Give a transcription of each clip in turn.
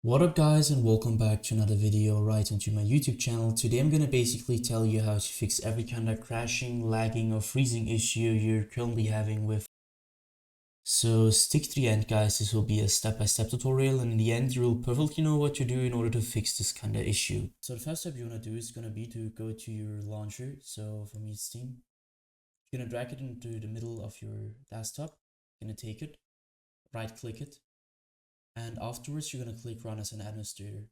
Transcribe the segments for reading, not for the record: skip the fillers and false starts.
What up guys, and welcome back to another video right onto my YouTube channel. Today I'm gonna basically tell you how to fix every kind of crashing, lagging or freezing issue you're currently having with. So stick to the end guys, this will be a step-by-step tutorial, and in the end you will perfectly know what to do in order to fix this kind of issue. So the first step you want to do is gonna be to go to your launcher. So for me it's Steam. You're gonna drag it into the middle of your desktop. You're gonna take it, right click it, and afterwards you're going to click run as an administrator.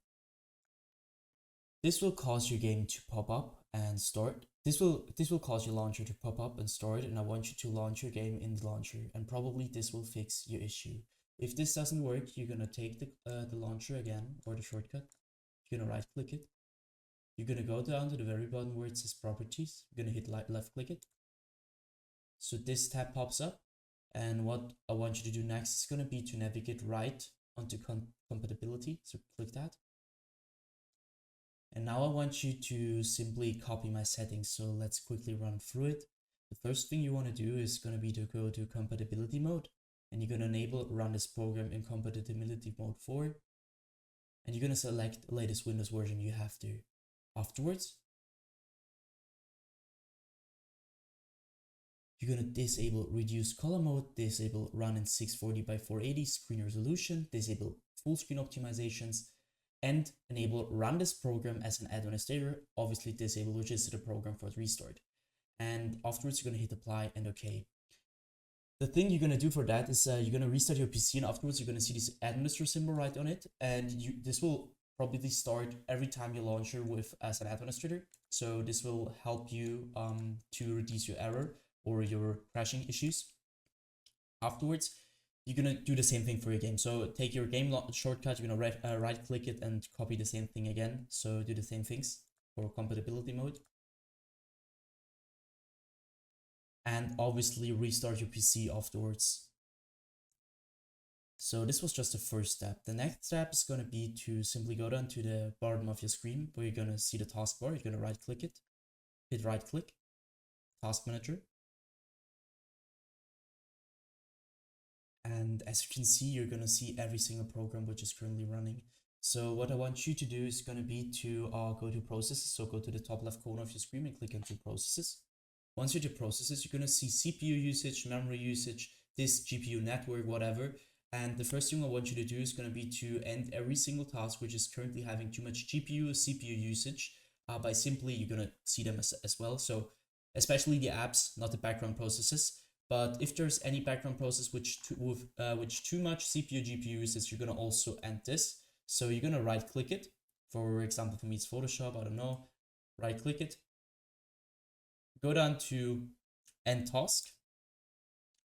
This will cause your game to pop up and start. This will cause your launcher to pop up and start, and I want you to launch your game in the launcher, and probably this will fix your issue. If this doesn't work, you're going to take the launcher again, or the shortcut. You're going to right click it. You're going to go down to the very bottom where it says properties. You're going to hit left click it. So this tab pops up, and what I want you to do next is going to be to navigate right onto compatibility, so click that. And now I want you to simply copy my settings, so let's quickly run through it. The first thing you want to do is going to be to go to compatibility mode, and you're going to enable run this program in compatibility mode 4, and you're going to select the latest Windows version you have to. Afterwards, you're going to disable reduce color mode, disable run in 640 by 480 screen resolution, disable full screen optimizations, and enable run this program as an administrator, obviously disable register the program for restart. And afterwards you're going to hit apply and OK. The thing you're going to do for that is you're going to restart your PC, and afterwards you're going to see this administrator symbol right on it, and this will probably start every time you launch your with as an administrator. So this will help you to reduce your error or your crashing issues. Afterwards, you're gonna do the same thing for your game. So take your game shortcut, you're gonna right click it and copy the same thing again. So do the same things for compatibility mode. And obviously restart your PC afterwards. So this was just the first step. The next step is gonna be to simply go down to the bottom of your screen where you're gonna see the taskbar. You're gonna right click it, hit right click, task manager. And as you can see, you're going to see every single program which is currently running. So what I want you to do is going to be to go to processes. So go to the top left corner of your screen and click into processes. Once you're to processes, you're going to see CPU usage, memory usage, disk, GPU, network, whatever. And the first thing I want you to do is going to be to end every single task which is currently having too much GPU, CPU usage by simply, you're going to see them as well. So especially the apps, not the background processes. But if there's any background process which too much CPU, GPU usage, you're gonna also end this. So you're gonna right click it. For example, for me it's Photoshop, I don't know. Right click it. Go down to end task,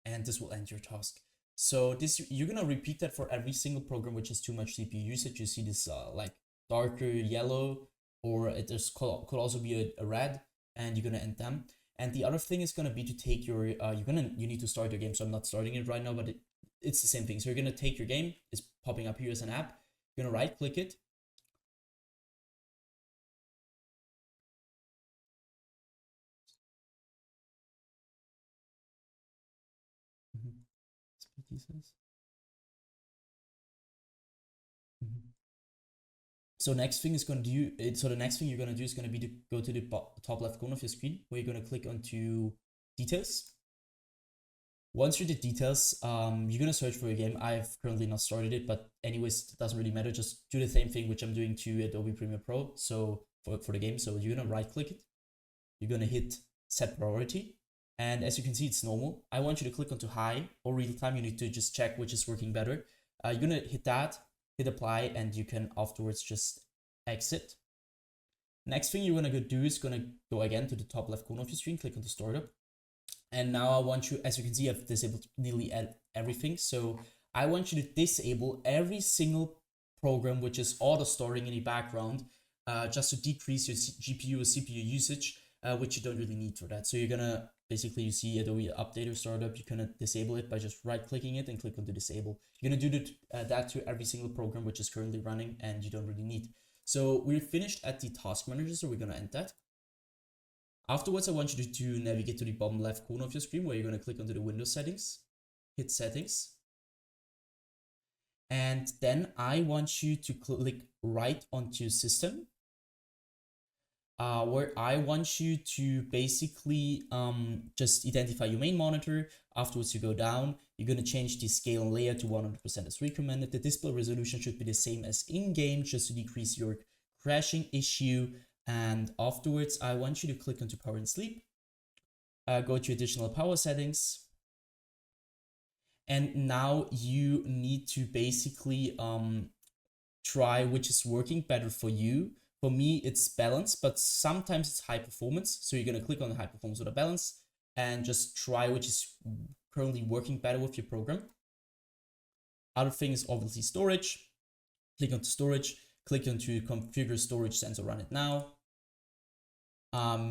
and this will end your task. So this you're gonna repeat that for every single program which has too much CPU usage. You see this like darker yellow, or it could also be a red, and you're gonna end them. And the other thing is going to be to take your, you need to start your game. So I'm not starting it right now, but it's the same thing. So you're going to take your game, it's popping up here as an app. You're going to right click it. So next thing is going to do, so the next thing you're going to do is going to be to go to the top left corner of your screen where you're going to click onto details. Once you're the details, you're going to search for your game. I've currently not started it, but anyways, it doesn't really matter. Just do the same thing, which I'm doing to Adobe Premiere Pro. So for the game, so you're going to right click it. You're going to hit set priority. And as you can see, it's normal. I want you to click onto high or real time. You need to just check which is working better. You're going to hit that, hit apply, and you can afterwards just exit. Next thing you're going to do is going to go again to the top left corner of your screen, click on the startup. And now I want you, as you can see, I've disabled nearly everything. So I want you to disable every single program which is auto storing in the background, just to decrease your GPU or CPU usage, which you don't really need for that. So you're gonna basically, you see Adobe Updater Startup, you can disable it by just right clicking it and click on to disable. You're gonna do that to every single program which is currently running and you don't really need. So we're finished at the task manager, so we're gonna end that. Afterwards, I want you to navigate to the bottom left corner of your screen where you're going to click onto the Windows settings, hit settings, And then I want you to click right onto system, where I want you to basically just identify your main monitor. Afterwards, you go down, you're going to change the scale and layer to 100% as recommended. The display resolution should be the same as in-game, just to decrease your crashing issue. And afterwards, I want you to click onto power and sleep, go to additional power settings. And now you need to basically try which is working better for you. For me, it's balance, but sometimes it's high performance. So you're going to click on the high performance or the balance and just try which is currently working better with your program. Other thing is obviously storage. Click onto storage, click onto configure storage sensor, run it now.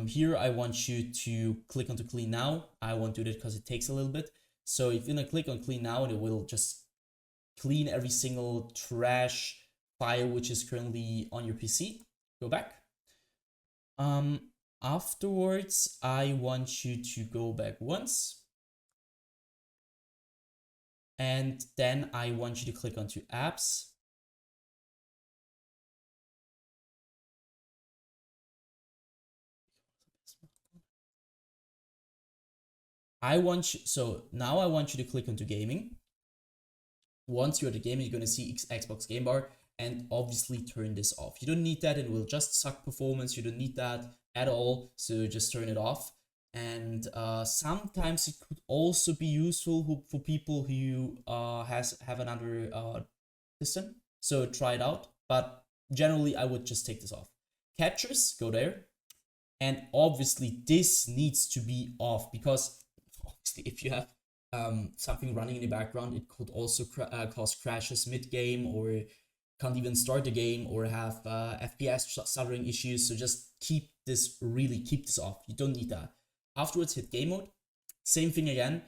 Here I want you to click onto clean now. I won't do that because it takes a little bit. So if you're gonna click on clean now, it will just clean every single trash file which is currently on your PC. Go back. Afterwards, I want you to go back once. And then I want you to click onto apps. So now I want you to click onto gaming. Once you're at the gaming, you're going to see Xbox game bar, and obviously turn this off. You don't need that, it will just suck performance. You don't need that at all, so just turn it off. And sometimes it could also be useful for people who have another system, so try it out. But generally, I would just take this off. Captures, go there, and obviously this needs to be off, because obviously if you have something running in the background, it could also cause crashes mid-game, or can't even start the game, or have FPS stuttering issues. So just keep this off. You don't need that. Afterwards, hit game mode. Same thing again.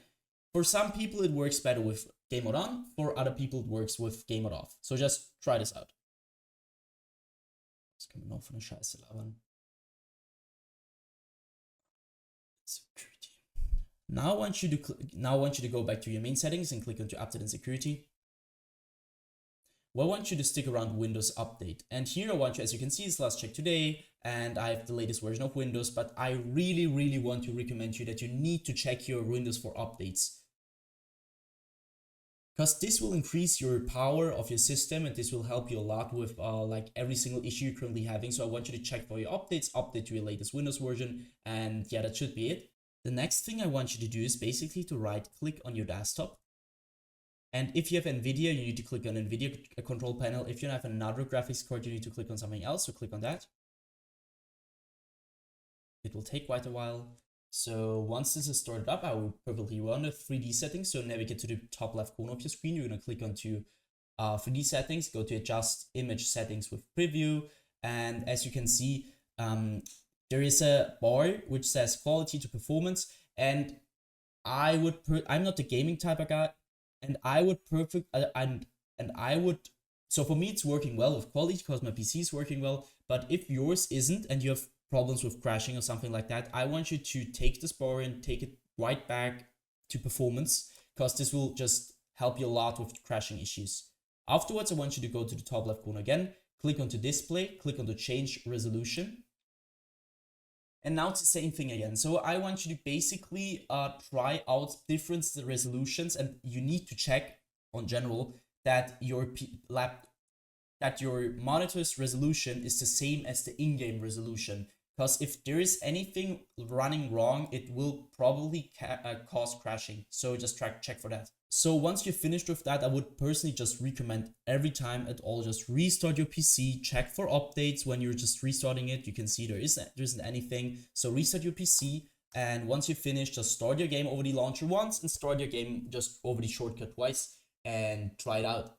For some people, it works better with game mode on. For other people, it works with game mode off. So just try this out. Was kann man noch von der Scheiße labern? Security. Now I want you to go back to your main settings and click onto update and security. Well, I want you to stick around Windows Update. And here I want you, as you can see, it's last check today, and I have the latest version of Windows, but I really want to recommend you that you need to check your Windows for updates. Because this will increase your power of your system, and this will help you a lot with like every single issue you're currently having. So I want you to check for your updates, update to your latest Windows version, and yeah, that should be it. The next thing I want you to do is basically to right click on your desktop. And if you have NVIDIA, you need to click on NVIDIA control panel. If you have another graphics card, you need to click on something else, so click on that. It will take quite a while. So once this is started up, I will perfectly run the 3D settings. So navigate to the top left corner of your screen. You're going to click onto 3D settings, go to adjust image settings with preview. And as you can see, there is a bar which says quality to performance. And I'm not the gaming type of guy. And so for me, it's working well with quality because my PC is working well. But if yours isn't and you have problems with crashing or something like that, I want you to take this bar and take it right back to performance, because this will just help you a lot with crashing issues. Afterwards, I want you to go to the top left corner again, click onto display, click on the change resolution. And now it's the same thing again. So I want you to basically try out different resolutions, and you need to check on general that your monitor's resolution is the same as the in-game resolution. Because if there is anything running wrong, it will probably cause crashing. So just check for that. So once you're finished with that, I would personally just recommend every time at all, just restart your PC, check for updates. When you're just restarting it, you can see there isn't anything. So restart your PC, and once you finish, just start your game over the launcher once and start your game just over the shortcut twice and try it out.